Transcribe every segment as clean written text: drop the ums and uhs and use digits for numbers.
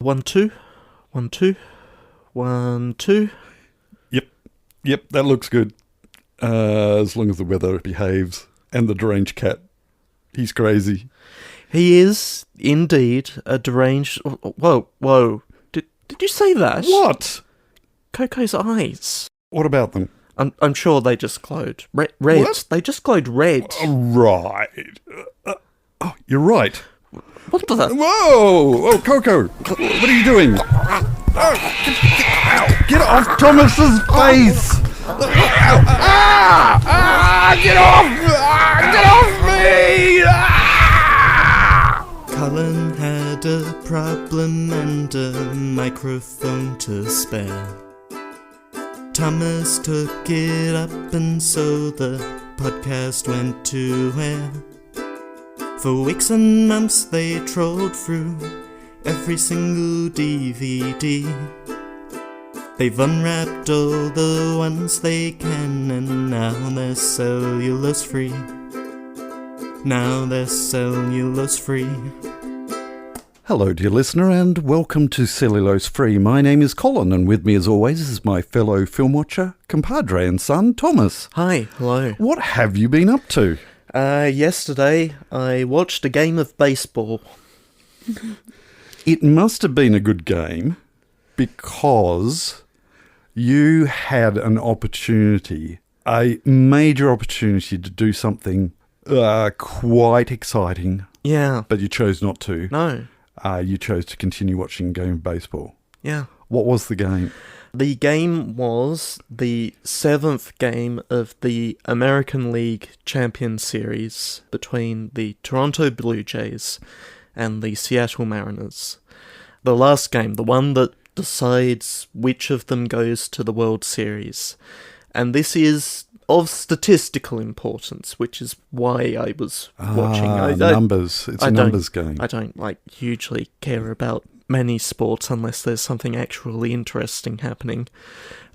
1, 2, 1, 2, 1, 2. Yep, that looks good. As long as the weather behaves. And the deranged cat. He's crazy. He is indeed a deranged. Whoa. Did you say that? What? Coco's eyes. What about them? I'm sure they just glowed red. What? They just glowed red. Right. Oh, you're right. What the? Whoa! Oh, Coco! What are you doing? Get off Thomas's face! Get off! Get off me! Colin had a problem and a microphone to spare. Thomas took it up and so the podcast went to air. For weeks and months they trolled through every single DVD. They've unwrapped all the ones they can and now they're cellulose free. Now they're cellulose free. Hello, dear listener, and welcome to Cellulose Free. My name is Colin, and with me, as always, is my fellow film watcher, compadre and son, Thomas. Hi, hello. What have you been up to? Yesterday I watched a game of baseball. It must have been a good game because you had an opportunity, a major opportunity to do something quite exciting. Yeah. But you chose not to. No. You chose to continue watching a game of baseball. Yeah. What was the game? The game was the 7th game of the American League Champion Series between the Toronto Blue Jays and the Seattle Mariners. The last game, the one that decides which of them goes to the World Series. And this is of statistical importance, which is why I was watching. Numbers. It's a numbers game. I don't hugely care about many sports unless there's something actually interesting happening.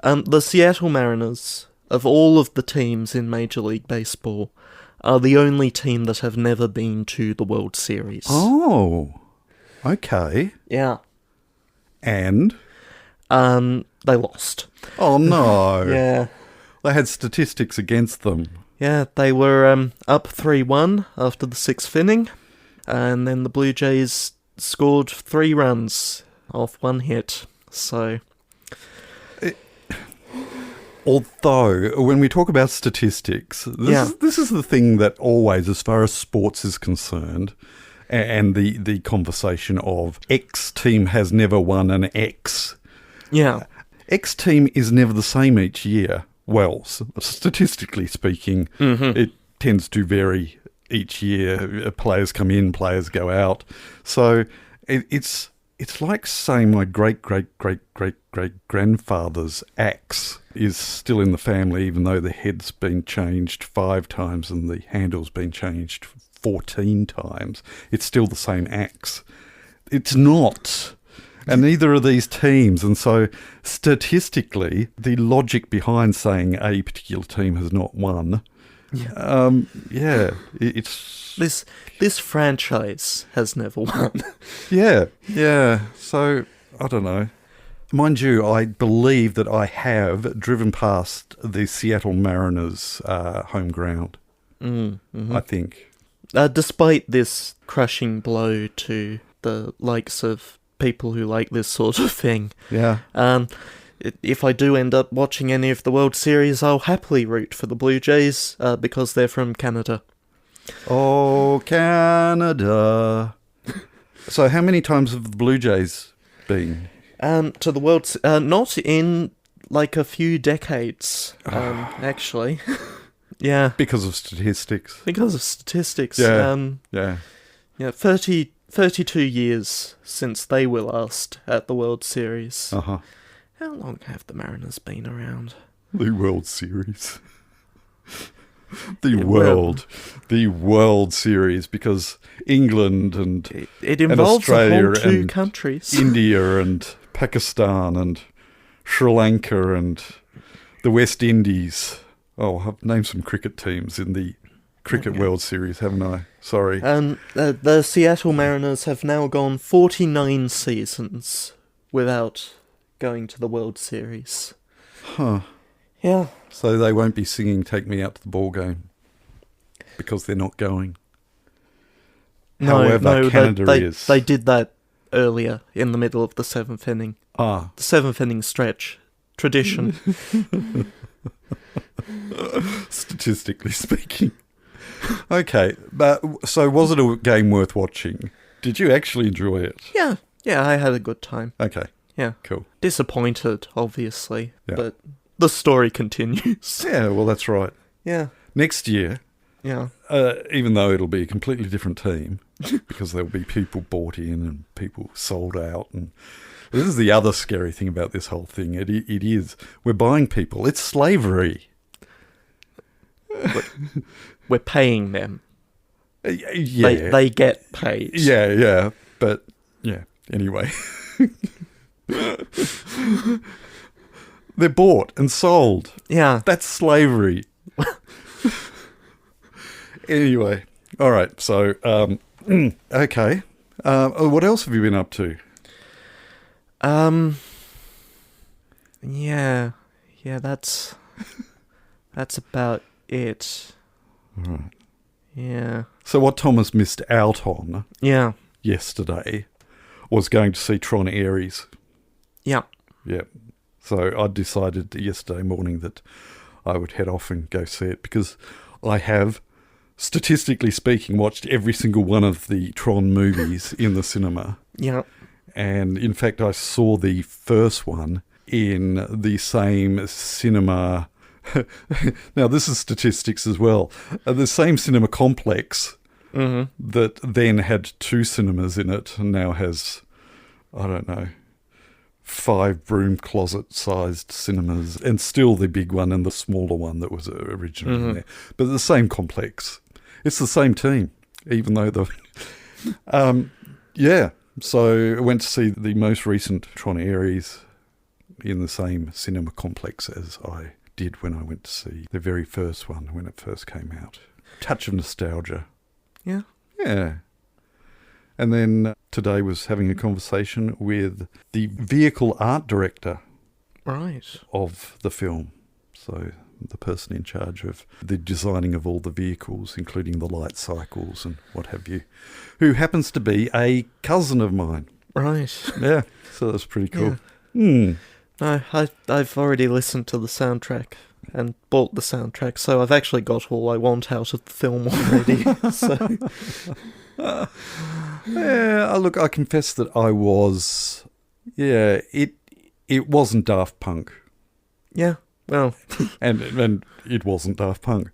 The Seattle Mariners, of all of the teams in Major League Baseball, are the only team that have never been to the World Series. Oh, okay. Yeah. And? They lost. Oh, no. Yeah. They had statistics against them. Yeah, they were up 3-1 after the 6th inning, and then the Blue Jays scored 3 runs off 1 hit, so... Although, when we talk about statistics, this is the thing that always, as far as sports is concerned, and the conversation of X team has never won an X. Yeah. X team is never the same each year. Well, statistically speaking, It tends to vary each year. Players come in, players go out. So it's like saying my great-great-great-great-great-grandfather's axe is still in the family, even though the head's been changed 5 times and the handle's been changed 14 times. It's still the same axe. It's not. And neither are these teams. And so statistically, the logic behind saying a particular team has not won, it's... This franchise has never won. Yeah. So, I don't know. Mind you, I believe that I have driven past the Seattle Mariners' home ground. I think. Despite this crushing blow to the likes of people who like this sort of thing. Yeah. If I do end up watching any of the World Series, I'll happily root for the Blue Jays because they're from Canada. Oh, Canada. So how many times have the Blue Jays been? To the World... not in, like, a few decades, actually. Yeah. Because of statistics. Yeah. 32 years since they were last at the World Series. Uh-huh. How long have the Mariners been around? The World Series. The World Series, because England and it involves and Australia a whole 2 and countries. India and Pakistan and Sri Lanka and the West Indies. Oh, I've named some cricket teams in the Cricket World Series, haven't I? Sorry. And the Seattle Mariners have now gone 49 seasons without going to the World Series. Huh. Yeah. So they won't be singing Take Me Out to the Ball Game because they're not going. However, Canada is. They did that earlier in the middle of the 7th inning. Ah. The 7th inning stretch. Tradition. Statistically speaking. Okay, but so was it a game worth watching? Did you actually enjoy it? Yeah, I had a good time. Okay. Yeah. Cool. Disappointed, obviously, Yeah. but the story continues. Yeah, well, that's right. Yeah. Next year, Yeah. even though it'll be a completely different team, because there'll be people bought in and people sold out, and this is the other scary thing about this whole thing. It is we're buying people. It's slavery. We're paying them. Yeah, They get paid. yeah, but yeah. Anyway, they're bought and sold. Yeah. That's slavery. Anyway, all right. So, okay. What else have you been up to? Yeah, that's about it. All right. Yeah. So what Thomas missed out on Yeah. yesterday was going to see Tron Ares. Yeah. Yeah. So I decided yesterday morning that I would head off and go see it because I have, statistically speaking, watched every single one of the Tron movies in the cinema. Yeah. And in fact, I saw the first one in the same cinema. Now, this is statistics as well. The same cinema complex that then had 2 cinemas in it and now has, I don't know, 5 broom closet-sized cinemas, and still the big one and the smaller one that was originally in there. But the same complex. It's the same team, even though the... yeah, so I went to see the most recent Tron Ares in the same cinema complex as I did when I went to see the very first one when it first came out. Touch of nostalgia. Yeah. Yeah. And then today was having a conversation with the vehicle art director Right. of the film. So the person in charge of the designing of all the vehicles, including the light cycles and what have you, who happens to be a cousin of mine. Right. Yeah, so that's pretty cool. No, I've already listened to the soundtrack and bought the soundtrack, so I've actually got all I want out of the film already. So Yeah, look, I confess that I was... Yeah, it wasn't Daft Punk. yeah, well, And it wasn't Daft Punk.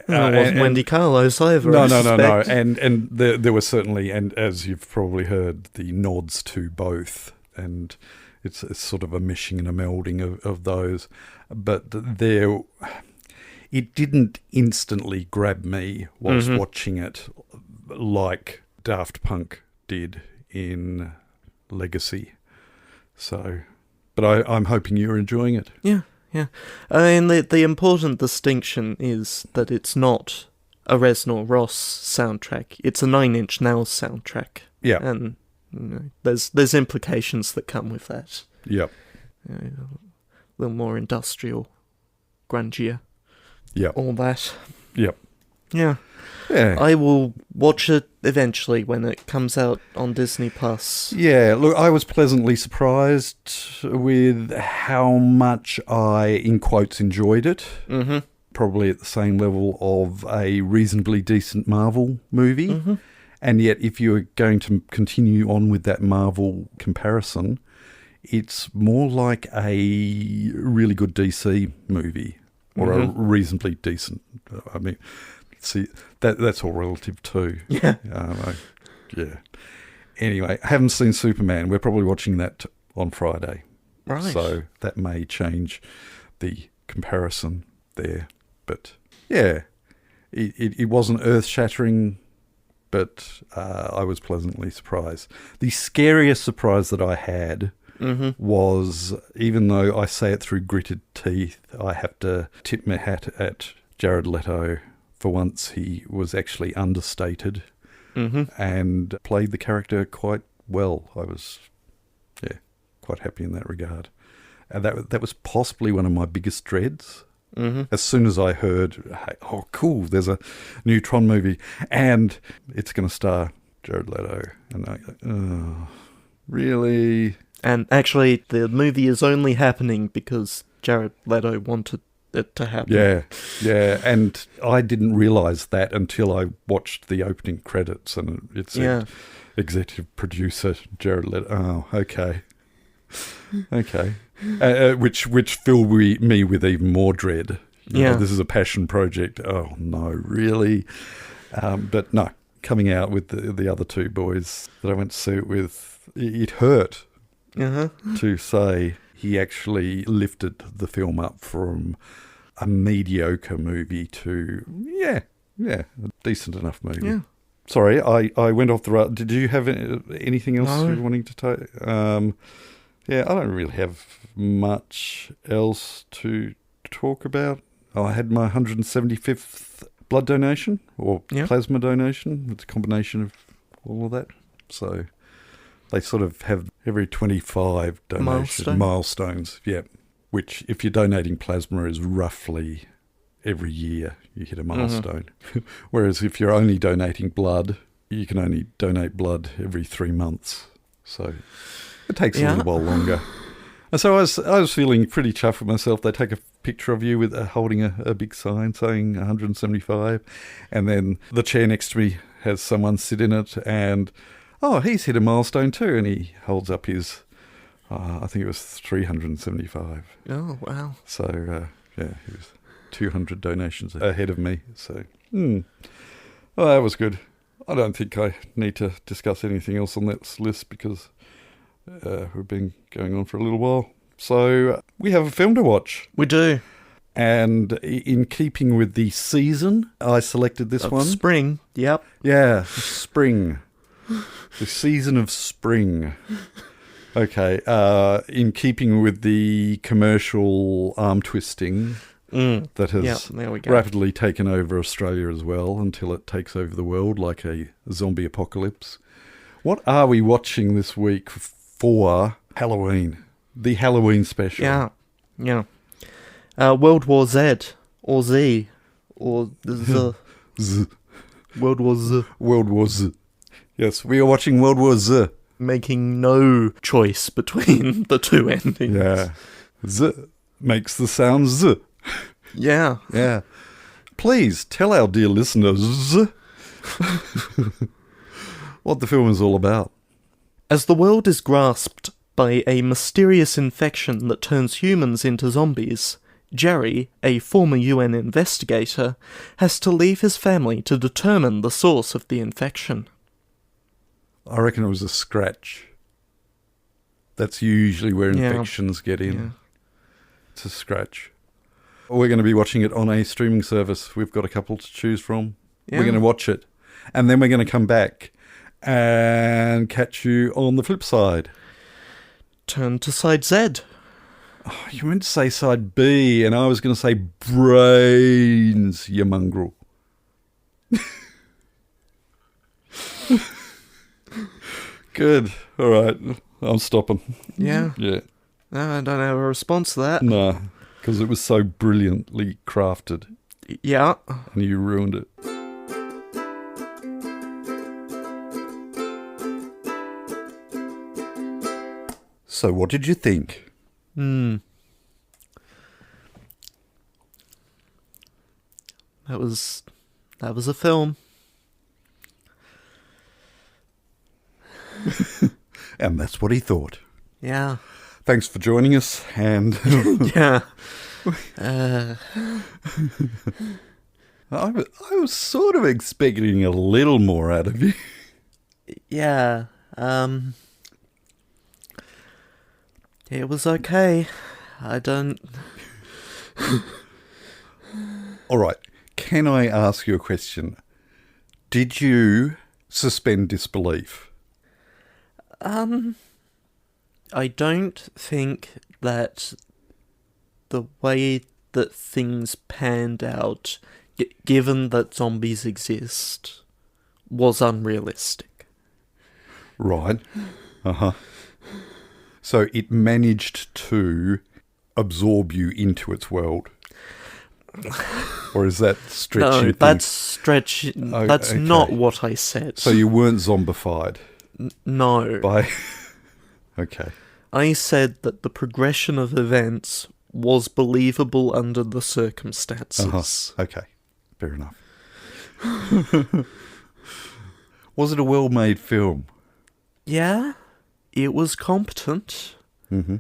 it wasn't Wendy Carlos either. No. I suspect. And there were certainly, and as you've probably heard, the nods to both. And it's sort of a meshing and a melding of those. But it didn't instantly grab me whilst watching it like Daft Punk did in Legacy. So, but I'm hoping you're enjoying it. Yeah. I mean, the important distinction is that it's not a Reznor Ross soundtrack. It's a 9 Inch Nails soundtrack. Yeah. And there's implications that come with that. Yep. A little more industrial, grungier, Yep. all that. Yep. Yeah. Yeah. I will watch it eventually when it comes out on Disney Plus. Yeah, look, I was pleasantly surprised with how much I, in quotes, enjoyed it. Mm-hmm. Probably at the same level of a reasonably decent Marvel movie. Mm-hmm. And yet, if you're going to continue on with that Marvel comparison, it's more like a really good DC movie or a reasonably decent. I mean, see, that's all relative too. Yeah. Yeah. Anyway, I haven't seen Superman. We're probably watching that on Friday. Right. So that may change the comparison there. But yeah, it wasn't earth-shattering, but I was pleasantly surprised. The scariest surprise that I had was, even though I say it through gritted teeth, I have to tip my hat at Jared Leto for once he was actually understated Mm-hmm. and played the character quite well. I was, quite happy in that regard. And that was possibly one of my biggest dreads. Mm-hmm. As soon as I heard, hey, oh, cool, there's a new Tron movie, and it's going to star Jared Leto. And I go, oh, really? And actually, the movie is only happening because Jared Leto wanted it to happen. Yeah. And I didn't realise that until I watched the opening credits, and it said executive producer Jared Leto. Oh, okay. Which filled me with even more dread. You know, this is a passion project. Oh, no, really? But no, coming out with the other two boys that I went to see it with, it hurt to say he actually lifted the film up from a mediocre movie to, a decent enough movie. Yeah. Sorry, I went off the rail. Did you have anything else you're wanting to take? I don't really have much else to talk about. I had my 175th blood donation or plasma donation. It's a combination of all of that. So they sort of have every 25 donation milestones. Yeah, which if you're donating plasma is roughly every year you hit a milestone. Mm-hmm. Whereas if you're only donating blood, you can only donate blood every 3 months. So it takes a little while longer. And so I was feeling pretty chuffed with myself. They take a picture of you with holding a big sign saying 175, and then the chair next to me has someone sit in it, and he's hit a milestone too, and he holds up his, I think it was 375. Oh, wow. So, he was 200 donations ahead of me. So, that was good. I don't think I need to discuss anything else on that list because we've been going on for a little while. So we have a film to watch. We do. And in keeping with the season, I selected this one. Spring, yep. Yeah, spring. The season of spring. Okay, in keeping with the commercial arm twisting that has rapidly taken over Australia as well until it takes over the world like a zombie apocalypse. What are we watching this week for Halloween? The Halloween special. Yeah. World War Z, or Z, or Z. Z. World War Z. World War Z. Yes, we are watching World War Z. Making no choice between the two endings. Yeah. Z makes the sound Z. Yeah. Yeah. Please tell our dear listeners what the film is all about. As the world is grasped by a mysterious infection that turns humans into zombies, Jerry, a former UN investigator, has to leave his family to determine the source of the infection. I reckon it was a scratch. That's usually where infections get in. Yeah. It's a scratch. We're going to be watching it on a streaming service. We've got a couple to choose from. Yeah. We're going to watch it. And then we're going to come back and catch you on the flip side. Turn to side Z. Oh, you meant to say side B, and I was going to say brains, you mongrel. Good. All right. I'm stopping. Yeah? Yeah. No, I don't have a response to that. No, because it was so brilliantly crafted. Yeah. And you ruined it. So what did you think? That was a film. And that's what he thought. Yeah. Thanks for joining us, and yeah. I was sort of expecting a little more out of you. Yeah. It was okay. I don't... All right. Can I ask you a question? Did you suspend disbelief? I don't think that the way that things panned out given that zombies exist, was unrealistic. Right. Uh-huh. So it managed to absorb you into its world. Or is that stretching? No, that's stretching. That's okay. not what I said. So you weren't zombified? No. By... Okay. I said that the progression of events was believable under the circumstances. Okay. Fair enough. Was it a well-made film? Yeah, it was competent. Mm-hmm.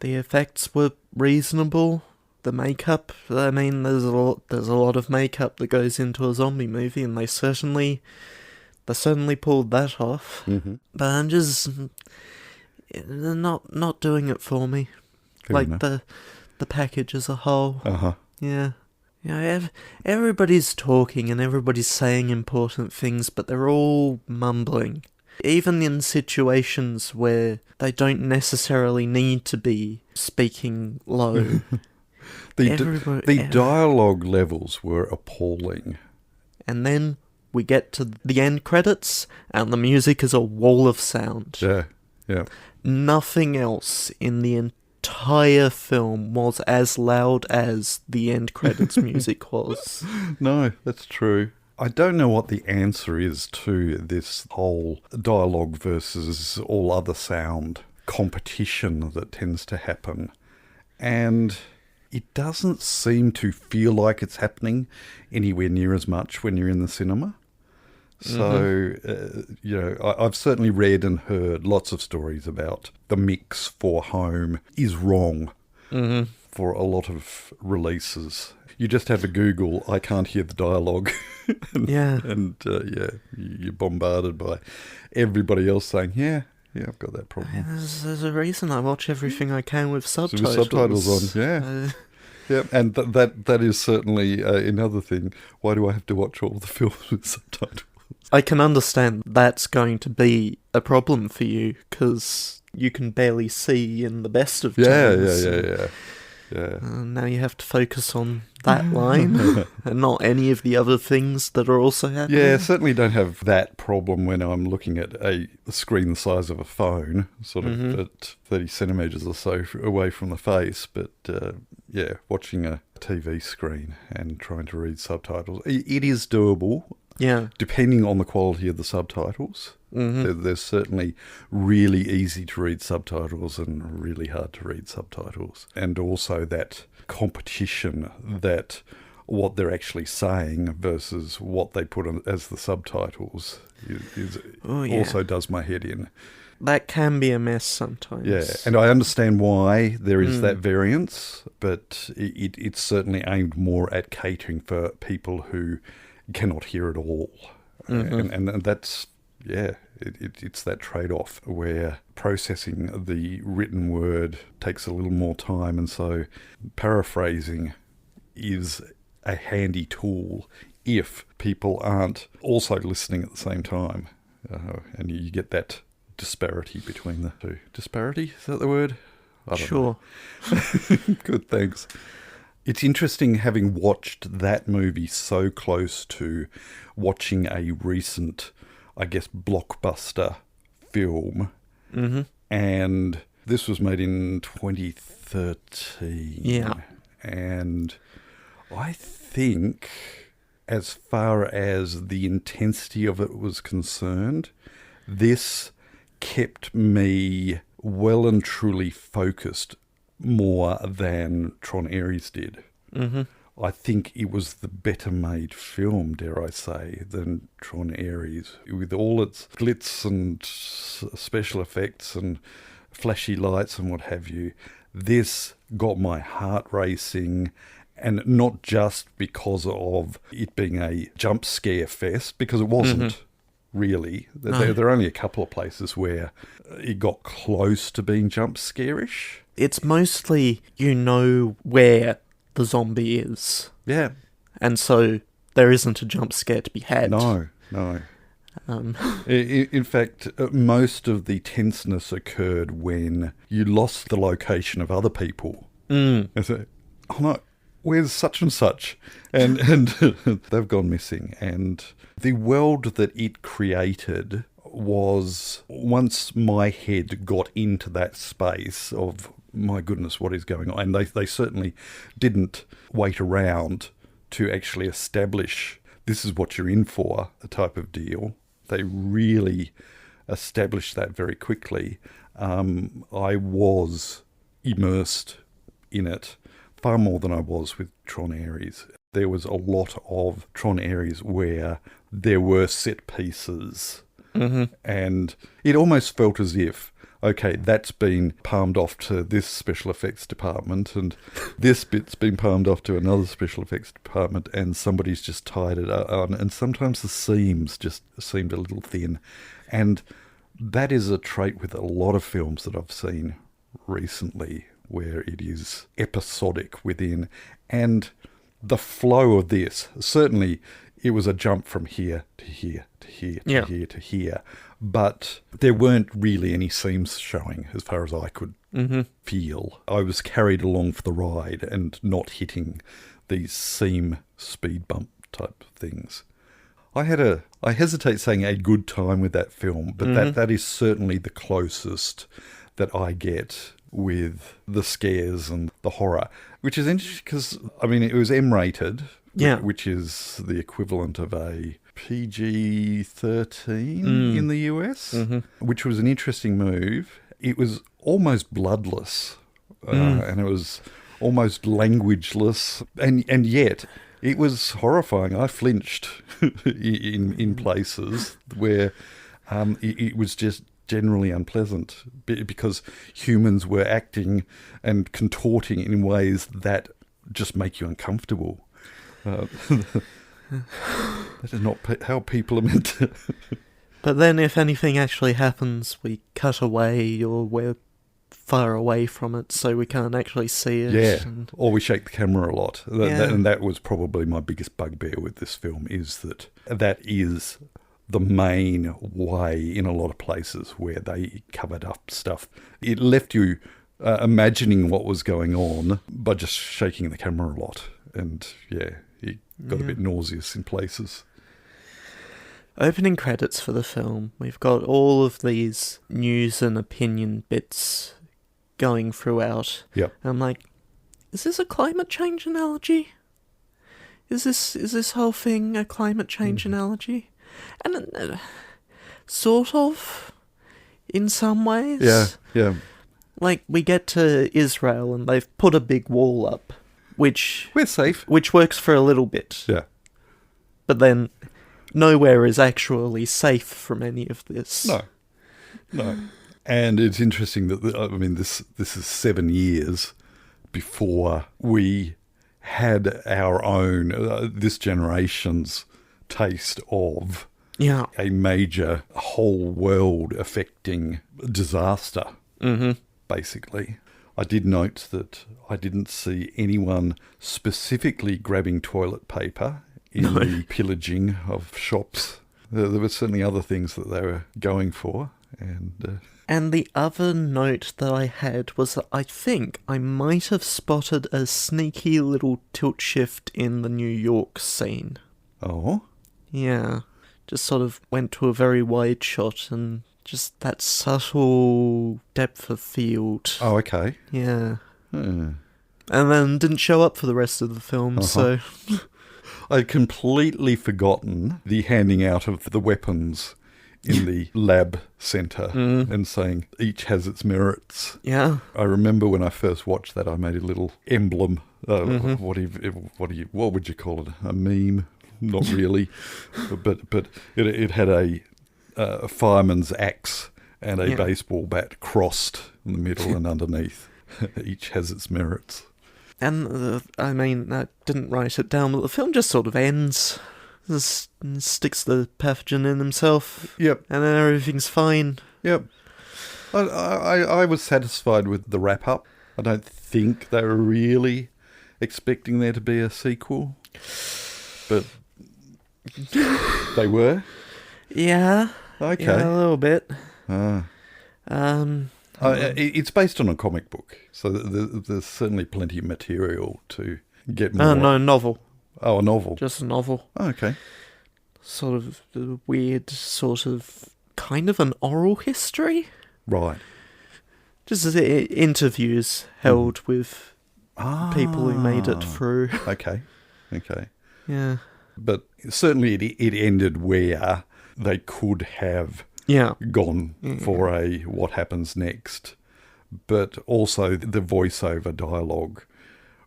The effects were reasonable. The makeup, I mean, there's a lot of makeup that goes into a zombie movie, and they certainly pulled that off. Mm-hmm. But I'm just not doing it for me. Fair like enough. the package as a whole. Uh-huh. Yeah. You know, everybody's talking and everybody's saying important things, but they're all mumbling. Even in situations where they don't necessarily need to be speaking low. The dialogue levels were appalling. And then we get to the end credits, and the music is a wall of sound. Yeah, yeah. Nothing else in the entire film was as loud as the end credits music was. No, that's true. I don't know what the answer is to this whole dialogue versus all other sound competition that tends to happen. And it doesn't seem to feel like it's happening anywhere near as much when you're in the cinema. So, I've certainly read and heard lots of stories about the mix for home is wrong for a lot of releases. You just have a Google, I can't hear the dialogue. And you're bombarded by everybody else saying, yeah, I've got that problem. There's a reason I watch everything I can with subtitles. With subtitles on, yeah. Yeah, and that is certainly another thing. Why do I have to watch all the films with subtitles? I can understand that's going to be a problem for you, because you can barely see in the best of times. Yeah. Now you have to focus on that line and not any of the other things that are also happening. Yeah, certainly don't have that problem when I'm looking at a screen the size of a phone, sort of at 30 centimetres or so away from the face. But watching a TV screen and trying to read subtitles, it is doable. Yeah. Depending on the quality of the subtitles. There's certainly really easy to read subtitles and really hard to read subtitles. And also that competition, that what they're actually saying versus what they put on as the subtitles also does my head in. That can be a mess sometimes. Yeah, and I understand why there is that variance, but it's certainly aimed more at catering for people who cannot hear it all. And that's, it's that trade-off where processing the written word takes a little more time, and so paraphrasing is a handy tool if people aren't also listening at the same time. And you get that disparity between the two. Disparity? Is that the word? I don't know. Good, thanks. It's interesting having watched that movie so close to watching a recent, I guess, blockbuster film. And this was made in 2013. Yeah. And I think, as far as the intensity of it was concerned, this kept me well and truly focused more than Tron Ares did. I think it was the better made film, dare I say, than Tron Ares, with all its glitz and special effects and flashy lights and what have you. This got my heart racing, and not just because of it being a jump scare fest, because it wasn't. Really. There are only a couple of places where it got close to being jump scare-ish. It's mostly you know where the zombie is. Yeah. And so there isn't a jump scare to be had. No. In fact, most of the tenseness occurred when you lost the location of other people. And so, oh no, where's such and such? And they've gone missing. And the world that it created was, once my head got into that space of, my goodness, what is going on? And they certainly didn't wait around to actually establish this is what you're in for, a type of deal. They really established that very quickly. I was immersed in it far more than I was with Tron Ares. There was a lot of Tron Ares where there were set pieces, and it almost felt as if, okay, that's been palmed off to this special effects department, and this bit's been palmed off to another special effects department, and somebody's just tied it on. And sometimes the seams just seemed a little thin. And that is a trait with a lot of films that I've seen recently, where it is episodic within. And the flow of this, certainly it was a jump from here to here to here to here to here. But there weren't really any seams showing as far as I could feel. I was carried along for the ride and not hitting these seam speed bump type things. I hesitate saying a good time with that film, but that is certainly the closest that I get with the scares and the horror, which is interesting because, I mean, it was M-rated, which is the equivalent of a PG-13 in the US, which was an interesting move. It was almost bloodless, and it was almost languageless, and yet it was horrifying. I flinched in places where it was just generally unpleasant because humans were acting and contorting in ways that just make you uncomfortable. That is not how people are meant to. But then if anything actually happens, we cut away or we're far away from it so we can't actually see it. Yeah, or we shake the camera a lot. And that was probably my biggest bugbear with this film, is that is the main way in a lot of places where they covered up stuff. It left you imagining what was going on by just shaking the camera a lot. And it got a bit nauseous in places. Opening credits for the film. We've got all of these news and opinion bits going throughout. Yep. And I'm like, is this a climate change analogy? Is this whole thing a climate change analogy? And sort of, in some ways. Yeah. Like, we get to Israel and they've put a big wall up, which... We're safe. Which works for a little bit. Yeah. But then, nowhere is actually safe from any of this. No. And it's interesting that, this is 7 years before we had our own, this generation's taste of a major whole world affecting disaster, basically. I did note that I didn't see anyone specifically grabbing toilet paper in the pillaging of shops. There were certainly other things that they were going for. And the other note that I had was that I think I might have spotted a sneaky little tilt shift in the New York scene. Oh? Yeah. Just sort of went to a very wide shot and just that subtle depth of field. Oh, okay. Yeah. And then didn't show up for the rest of the film, so... I'd completely forgotten the handing out of the weapons in the lab centre and saying each has its merits. Yeah. I remember when I first watched that, I made a little emblem. What would you call it? A meme? Not really. but it had a fireman's axe and a baseball bat crossed in the middle and underneath. Each has its merits. And, I didn't write it down, but the film just sort of ends. Just sticks the pathogen in himself. Yep. And then everything's fine. Yep. I was satisfied with the wrap-up. I don't think they were really expecting there to be a sequel. But they were? Yeah. Okay. Yeah, a little bit. It's based on a comic book, so there's certainly plenty of material to get more? No, novel. Oh, a novel. Just a novel. Oh, okay. Sort of weird, sort of, kind of an oral history. Right. Just interviews held with people who made it through. Okay. Yeah. But certainly it ended where they could have gone for a what happens next. But also the voiceover dialogue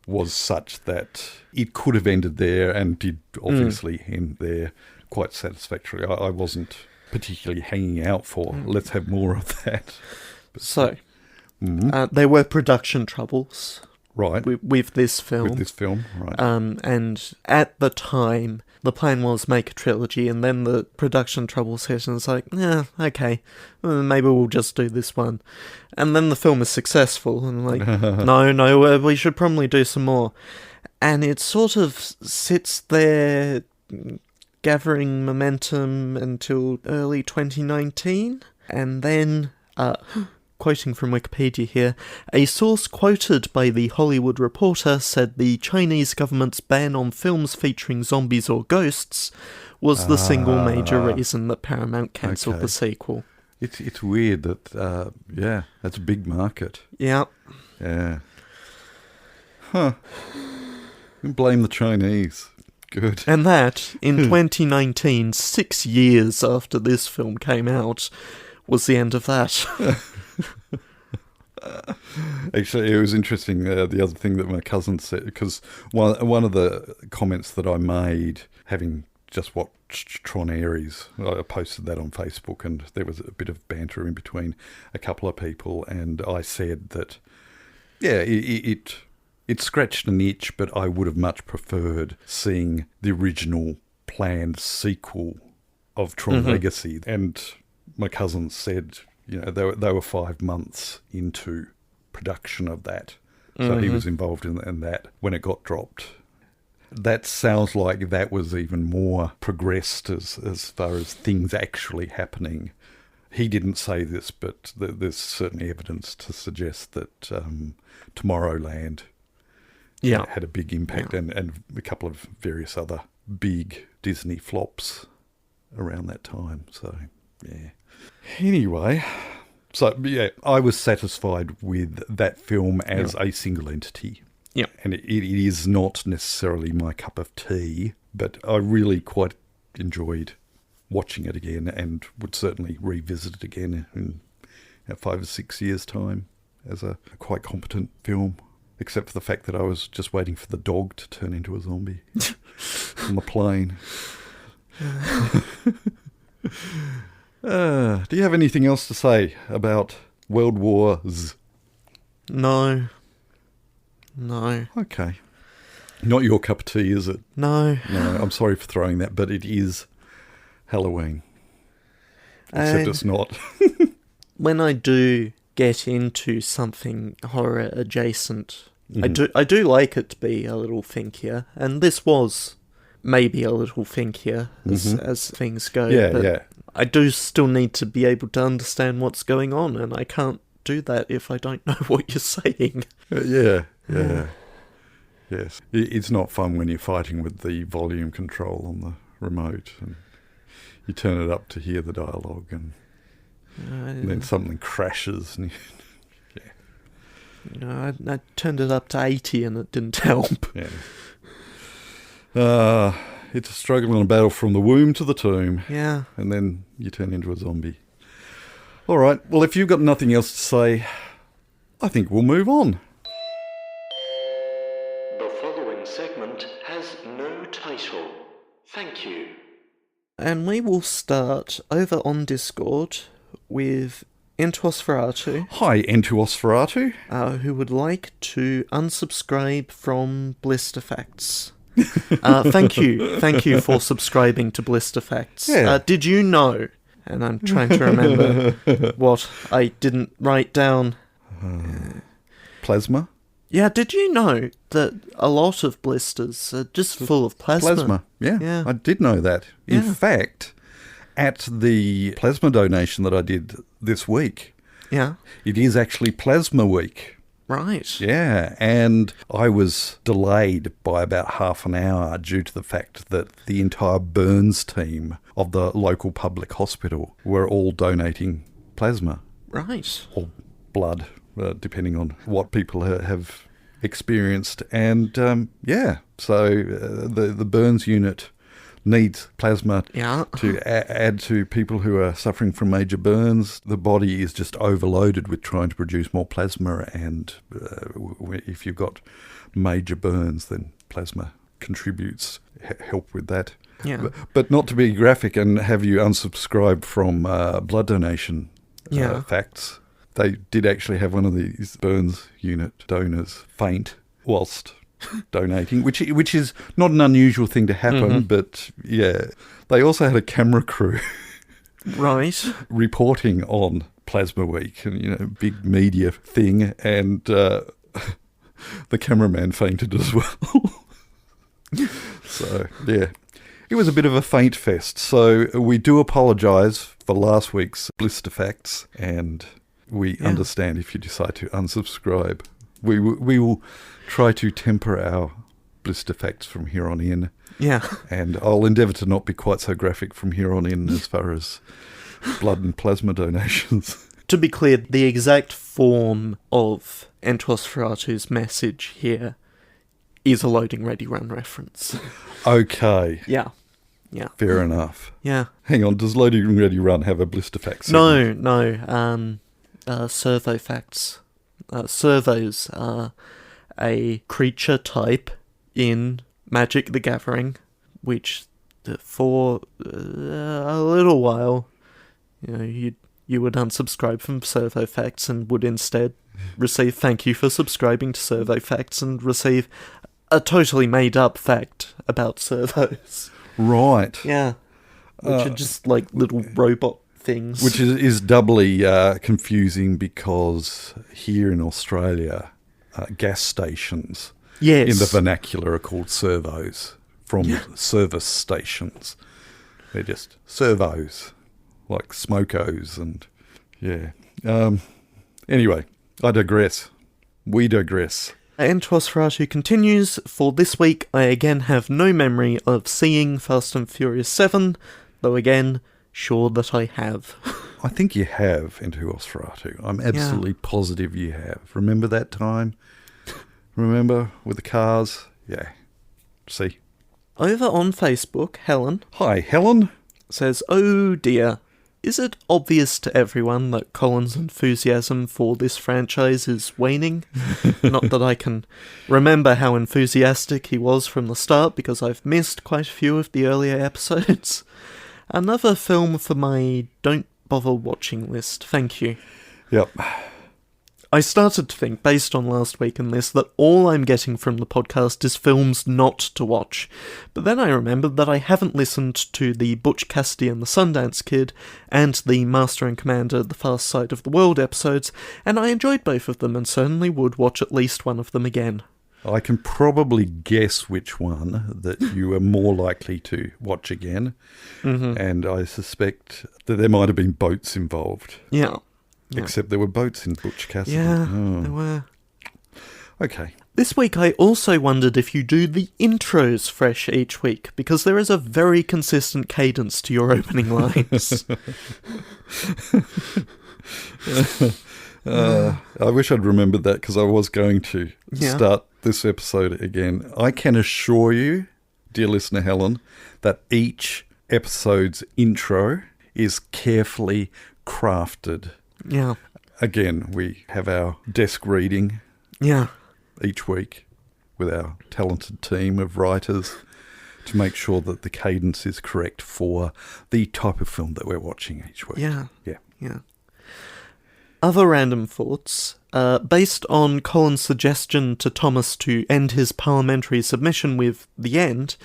was such that it could have ended there and did obviously end there quite satisfactorily. I wasn't particularly hanging out for, let's have more of that. But, so, there were production troubles. Right. With this film. With this film, right. And at the time, the plan was make a trilogy, and then the production troubles hit, and it's like, yeah, okay, maybe we'll just do this one. And then the film is successful, and like, no, we should probably do some more. And it sort of sits there gathering momentum until early 2019, and then... quoting from Wikipedia here, a source quoted by The Hollywood Reporter said the Chinese government's ban on films featuring zombies or ghosts was the single major reason that Paramount cancelled the sequel. It's weird that, that's a big market. Yeah. Yeah. Huh. You can blame the Chinese. Good. And that, in 2019, 6 years after this film came out, was the end of that. Actually, it was interesting, the other thing that my cousin said, because one of the comments that I made, having just watched Tron Ares, I posted that on Facebook, and there was a bit of banter in between a couple of people, and I said that, it scratched an itch, but I would have much preferred seeing the original planned sequel of Tron Legacy. And my cousin said, they were 5 months into production of that. So he was involved in that when it got dropped. That sounds like that was even more progressed as far as things actually happening. He didn't say this, but there's certainly evidence to suggest that Tomorrowland had a big impact and a couple of various other big Disney flops around that time. So, yeah. Anyway, so I was satisfied with that film as a single entity. Yeah. And it is not necessarily my cup of tea, but I really quite enjoyed watching it again and would certainly revisit it again in 5 or 6 years' time as a quite competent film, except for the fact that I was just waiting for the dog to turn into a zombie on the plane. Do you have anything else to say about World Wars? No. Okay. Not your cup of tea, is it? No. I'm sorry for throwing that, but it is Halloween. Except it's not. When I do get into something horror adjacent, I do like it to be a little thinkier, and this was maybe a little thinkier as things go. But I do still need to be able to understand what's going on, and I can't do that if I don't know what you're saying. Yes. It's not fun when you're fighting with the volume control on the remote, and you turn it up to hear the dialogue, and then something crashes. And I turned it up to 80 and it didn't help. It's a struggle and a battle from the womb to the tomb. Yeah. And then you turn into a zombie. All right. Well, if you've got nothing else to say, I think we'll move on. The following segment has no title. Thank you. And we will start over on Discord with Entuosferatu. Hi, Entuosferatu. Who would like to unsubscribe from Blister Facts. Thank you for subscribing to Blister Facts. Did you know, and I'm trying to remember what I didn't write down. Plasma? Yeah, did you know that a lot of blisters are just full of plasma? Yeah, I did know that. In fact, at the plasma donation that I did this week, it is actually Plasma Week. Right. Yeah, and I was delayed by about half an hour due to the fact that the entire burns team of the local public hospital were all donating plasma. Right. Or blood, depending on what people have experienced. And so the burns unit needs plasma to add to people who are suffering from major burns. The body is just overloaded with trying to produce more plasma, and if you've got major burns, then plasma contributes help with that. Yeah. But not to be graphic and have you unsubscribe from blood donation facts. They did actually have one of these burns unit donors faint whilst donating, which is not an unusual thing to happen, but yeah. They also had a camera crew right reporting on Plasma Week, and big media thing, and the cameraman fainted as well. So yeah, it was a bit of a faint fest. So we do apologise for last week's blister facts, and we understand if you decide to unsubscribe. We will try to temper our blister facts from here on in. Yeah. And I'll endeavour to not be quite so graphic from here on in as far as blood and plasma donations. To be clear, the exact form of Nosferatu's message here is a Loading Ready Run reference. Okay. Yeah. Yeah. Fair enough. Yeah. Hang on, does Loading Ready Run have a blister fact segment? No. Servo facts. Servos are a creature type in Magic the Gathering, which for a little while, you would unsubscribe from Servo Facts and would instead receive thank you for subscribing to Servo Facts and receive a totally made up fact about servos. Right. Yeah. Which are just like little robot things. Which is doubly confusing because here in Australia, gas stations in the vernacular are called servos from service stations. They're just servos, like smokos and anyway, I digress. We digress. Nosferatu continues. For this week, I again have no memory of seeing Fast and Furious 7, though again, sure that I have. I think you have into Nosferatu. I'm absolutely positive you have. Remember that time? Remember with the cars? Yeah. See? Over on Facebook, Helen. Hi, Helen. Says, oh dear. Is it obvious to everyone that Colin's enthusiasm for this franchise is waning? Not that I can remember how enthusiastic he was from the start, because I've missed quite a few of the earlier episodes. Another film for my don't bother watching list, thank you. Yep. I started to think, based on last week and this, that all I'm getting from the podcast is films not to watch. But then I remembered that I haven't listened to the Butch Cassidy and the Sundance Kid and the Master and Commander The Fast Side of the World episodes, and I enjoyed both of them and certainly would watch at least one of them again. I can probably guess which one that you are more likely to watch again, and I suspect that there might have been boats involved. Yeah. Except there were boats in Butch Cassidy. Yeah, there were. Okay. This week I also wondered if you do the intros fresh each week, because there is a very consistent cadence to your opening lines. I wish I'd remembered that, because I was going to start this episode again. I can assure you, dear listener Helen, that each episode's intro is carefully crafted. Yeah. Again, we have our desk reading each week with our talented team of writers to make sure that the cadence is correct for the type of film that we're watching each week. Yeah. Other random thoughts. Based on Colin's suggestion to Thomas to end his parliamentary submission with the end,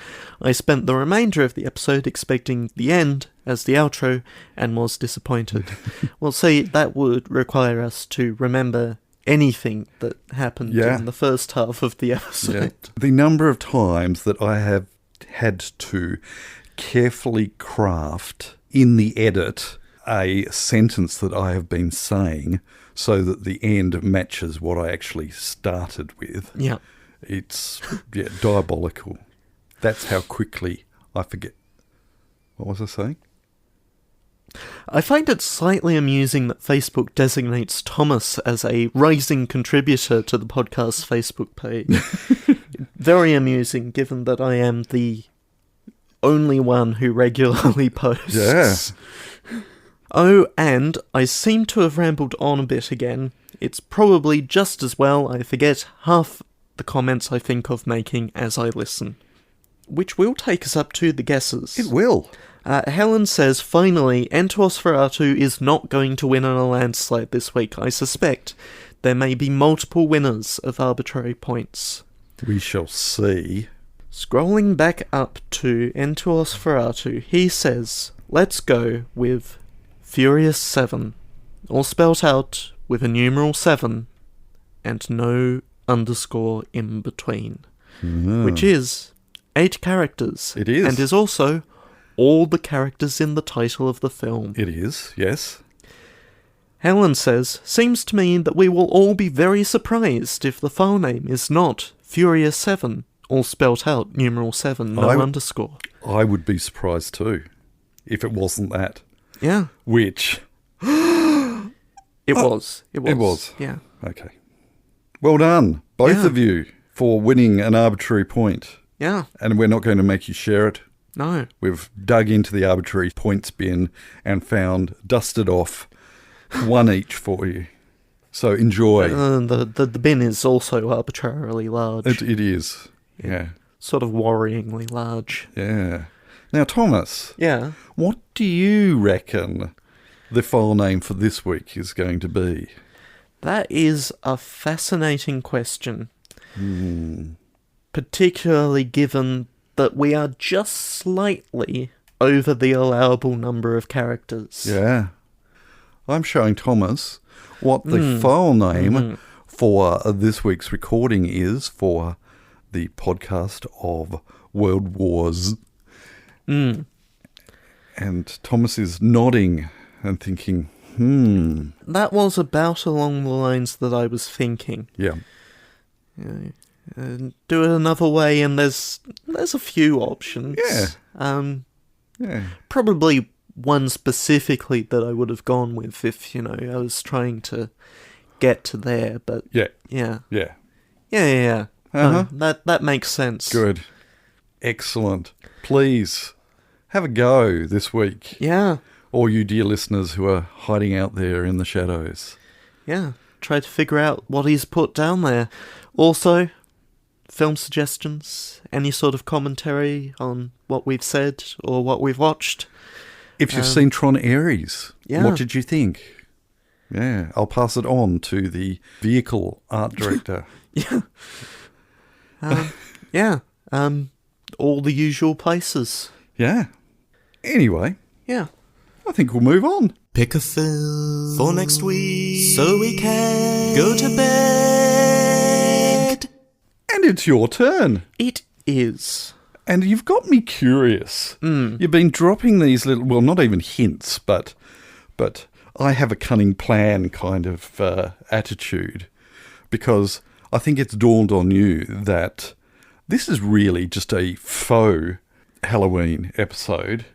I spent the remainder of the episode expecting the end as the outro and was disappointed. Well, see, that would require us to remember anything that happened in the first half of the episode. Yeah. The number of times that I have had to carefully craft in the edit a sentence that I have been saying so that the end matches what I actually started with. Yeah. It's diabolical. That's how quickly I forget. What was I saying? I find it slightly amusing that Facebook designates Thomas as a rising contributor to the podcast's Facebook page. Very amusing, given that I am the only one who regularly posts. Yeah. Oh, and I seem to have rambled on a bit again. It's probably just as well I forget half the comments I think of making as I listen. Which will take us up to the guesses. It will. Helen says, finally, Nosferatu is not going to win on a landslide this week. I suspect there may be multiple winners of arbitrary points. We shall see. Scrolling back up to Nosferatu, he says, let's go with Furious 7, all spelt out with a numeral 7 and no underscore in between, which is 8 characters. It is. And is also all the characters in the title of the film. It is, yes. Helen says, seems to me that we will all be very surprised if the file name is not Furious 7, all spelt out, numeral 7, no underscore. I would be surprised too, if it wasn't that. Yeah. Which? It was. It was. Yeah. Okay. Well done, both of you, for winning an arbitrary point. Yeah. And we're not going to make you share it. No. We've dug into the arbitrary points bin and dusted off one each for you. So enjoy. The bin is also arbitrarily large. It is. Yeah. Sort of worryingly large. Yeah. Now, Thomas. Yeah. What do you reckon the file name for this week is going to be? That is a fascinating question. Particularly given that we are just slightly over the allowable number of characters. Yeah. I'm showing Thomas what the file name for this week's recording is for the podcast of World Wars. And Thomas is nodding and thinking, That was about along the lines that I was thinking. Yeah. Do it another way, and there's a few options. Yeah. Probably one specifically that I would have gone with if, I was trying to get to there, but Yeah. Yeah. Uh-huh. That makes sense. Good. Excellent. Please have a go this week. Yeah. All you dear listeners who are hiding out there in the shadows. Yeah. Try to figure out what he's put down there. Also, film suggestions, any sort of commentary on what we've said or what we've watched. If you've seen Tron Ares, Yeah. what did you think? Yeah, I'll pass it on to the vehicle art director. All the usual places. Yeah. Anyway, Yeah. I think we'll move on. Pick a film for next week so we can go to bed. And it's your turn. It is. And you've got me curious. You've been dropping these little, well, not even hints, but I have a cunning plan kind of attitude, because I think it's dawned on you that this is really just a faux Halloween episode,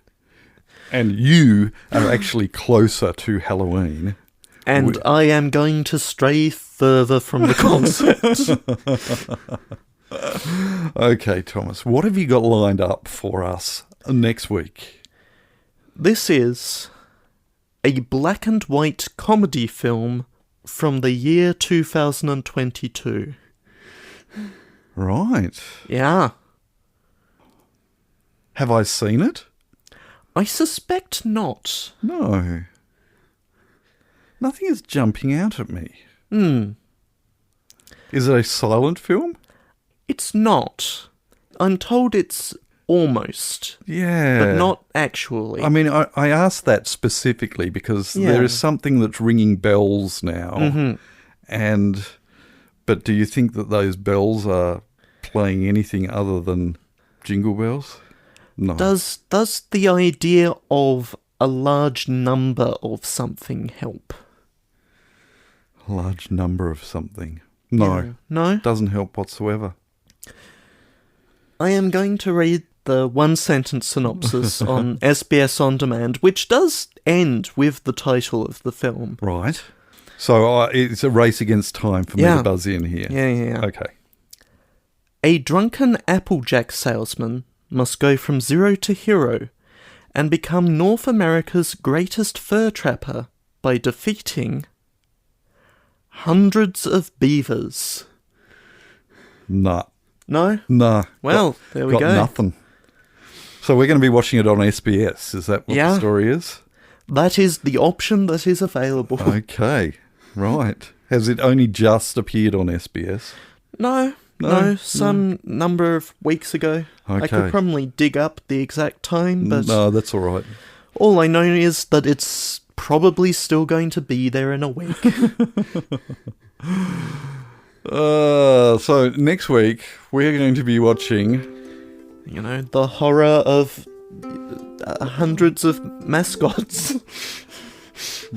and you are actually closer to Halloween. And I am going to stray further from the concept. Okay, Thomas, what have you got lined up for us next week? This is a black and white comedy film from the year 2022. Right. Yeah. Have I seen it? I suspect not. No. Nothing is jumping out at me. Is it a silent film? It's not. I'm told it's almost, Yeah. but not actually. I mean, I asked that specifically because there is something that's ringing bells now. But do you think that those bells are playing anything other than jingle bells? No. Does the idea of a large number of something help? A large number of something. No. Yeah. No? Doesn't help whatsoever. I am going to read the one-sentence synopsis on SBS On Demand, which does end with the title of the film. Right. So it's a race against time for me to buzz in here. Yeah. Okay. A drunken Applejack salesman must go from zero to hero and become North America's greatest fur trapper by defeating hundreds of beavers. Nah. No? Nah. Well, there we got go. Nothing. So we're going to be watching it on SBS. Is that what the story is? That is the option that is available. Okay. Right. Has it only just appeared on SBS? No, some number of weeks ago. Okay. I could probably dig up the exact time, but no, that's all right. all I know is that it's probably still going to be there in a week. So next week we're going to be watching, the horror of hundreds of mascots.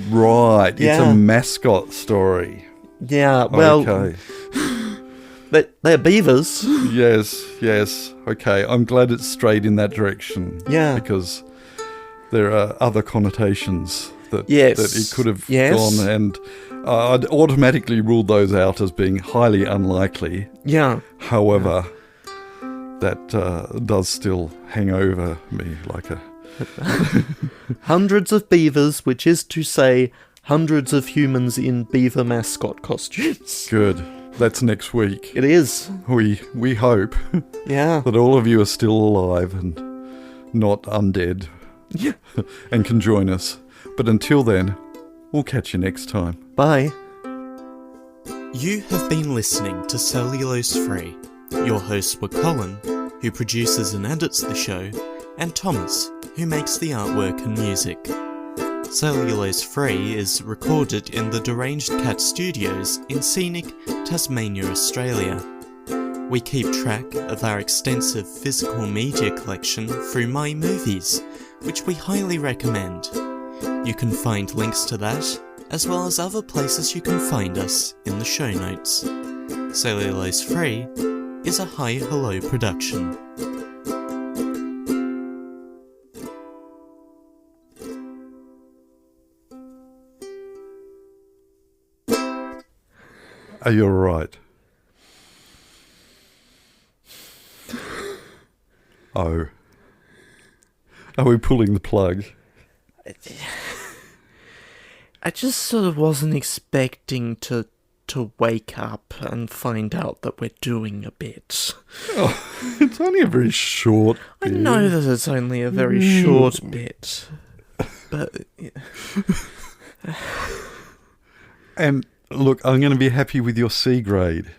Right, Yeah. It's a mascot story. Yeah, well, Okay. they're beavers. Yes. Okay, I'm glad it's strayed in that direction. Yeah. Because there are other connotations that it could have gone, and I'd automatically ruled those out as being highly unlikely. Yeah. However, that does still hang over me like a... Hundreds of beavers, which is to say hundreds of humans in beaver mascot costumes. Good. That's next week. It is. We hope Yeah. that all of you are still alive and not undead. Yeah. And can join us. But until then, we'll catch you next time. Bye. You have been listening to Cellulose Free. Your hosts were Colin, who produces and edits the show, and Thomas, who makes the artwork and music. Cellulose Free is recorded in the Deranged Cat Studios in scenic Tasmania, Australia. We keep track of our extensive physical media collection through My Movies, which we highly recommend. You can find links to that, as well as other places you can find us in the show notes. Cellulose Free is a Hi Hello production. Are you alright? Oh. Are we pulling the plug? I just sort of wasn't expecting to wake up and find out that we're doing a bit. Oh, it's only a very short I bit. know that it's only a very short bit, but... And look, I'm going to be happy with your C grade.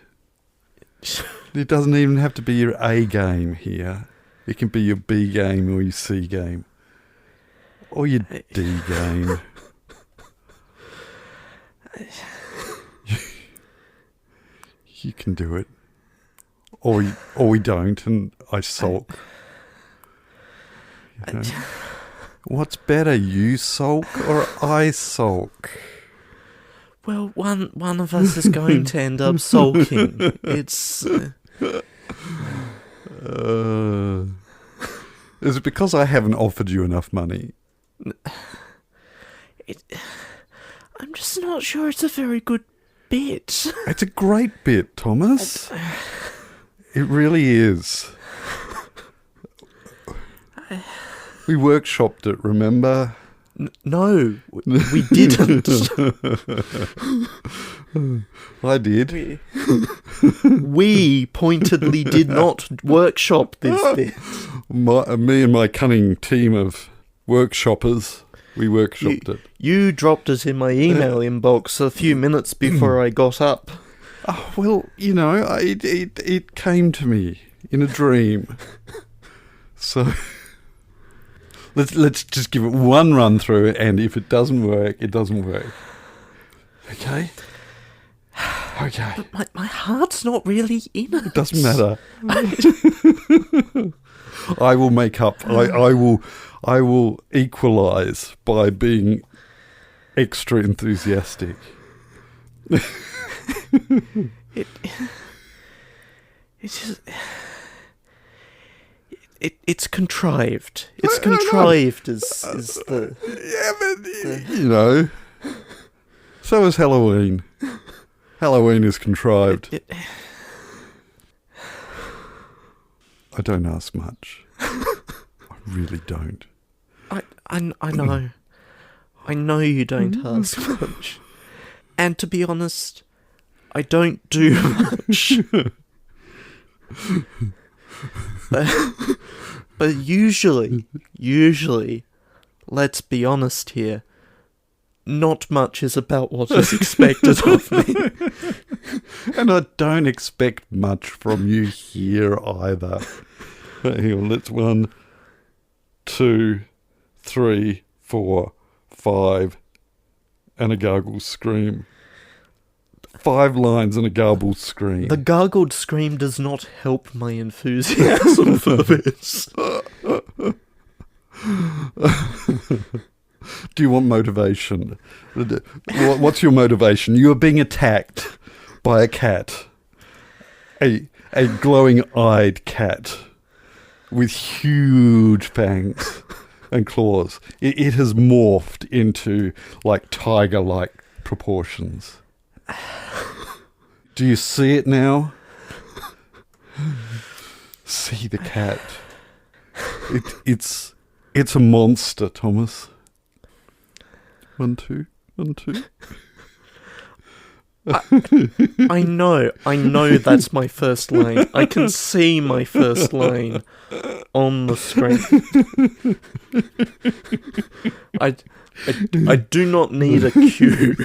It doesn't even have to be your A game here. It can be your B game or your C game. Or your D game. You can do it. Or we don't, and I sulk. You know? What's better, you sulk or I sulk? Well, one of us is going to end up sulking. It's... Is it because I haven't offered you enough money? I'm just not sure it's a very good bit. It's a great bit, Thomas. It really is. We workshopped it, remember? No, we didn't. I did. We pointedly did not workshop this bit. Me and my cunning team of workshoppers, we workshopped it. You dropped it in my email inbox a few minutes before I got up. Oh, well, it came to me in a dream. So... Let's just give it one run through, and if it doesn't work, it doesn't work. Okay? Okay. But my heart's not really in it. It doesn't matter. I will make up. I will equalise by being extra enthusiastic. It's contrived. It's contrived is the... Yeah, but, you know, so is Halloween. Halloween is contrived. I don't ask much. I really don't. I know. I know you don't ask much. And to be honest, I don't do much. But usually, let's be honest here, not much is about what is expected of me. And I don't expect much from you here either. Hang on, let's 1, 2, 3, 4, 5, and a gargled scream. 5 lines and a garbled scream. The gargled scream does not help my enthusiasm for this. Do you want motivation? What's your motivation? You are being attacked by a cat. A glowing-eyed cat with huge fangs and claws. It has morphed into, like, tiger-like proportions. Do you see it now? See the cat. It's a monster, Thomas. 1, 2, 1, 2. I know that's my first line. I can see my first line on the screen. I do not need a cue.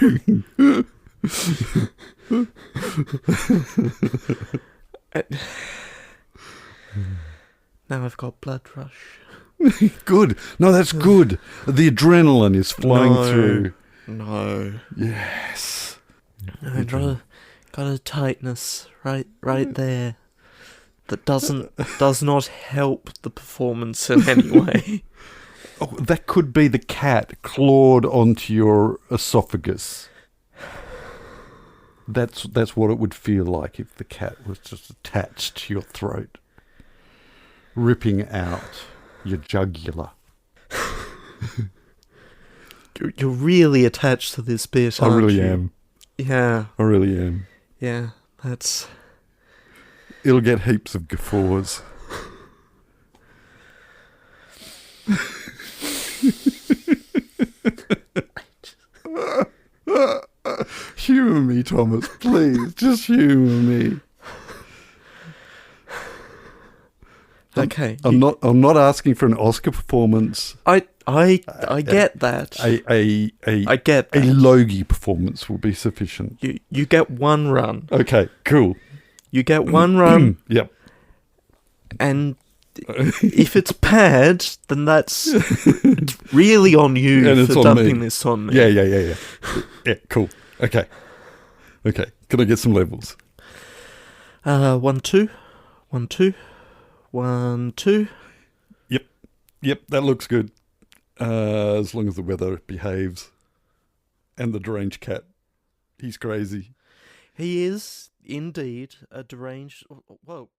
Now I've got blood rush. Good. No, that's good. The adrenaline is flowing through. No. Yes. I got a tightness right there that does not help the performance in any way. Oh, that could be the cat clawed onto your esophagus. That's what it would feel like if the cat was just attached to your throat, ripping out your jugular. You're really attached to this bit, aren't you? I really am. Yeah. I really am. Yeah, that's... It'll get heaps of guffaws. Humour me, Thomas, please. Just humour me. Okay. I'm not asking for an Oscar performance. I get that. I get that. A Logie performance will be sufficient. You get one run. Okay, cool. You get one run. Yep. And if it's bad, then it's really on you and for dumping this on me. Yeah. Yeah, cool. Okay. Can I get some levels? 1, 2. 1, 2. 1, 2. Yep, that looks good. As long as the weather behaves. And the deranged cat. He's crazy. He is indeed a deranged... Whoa.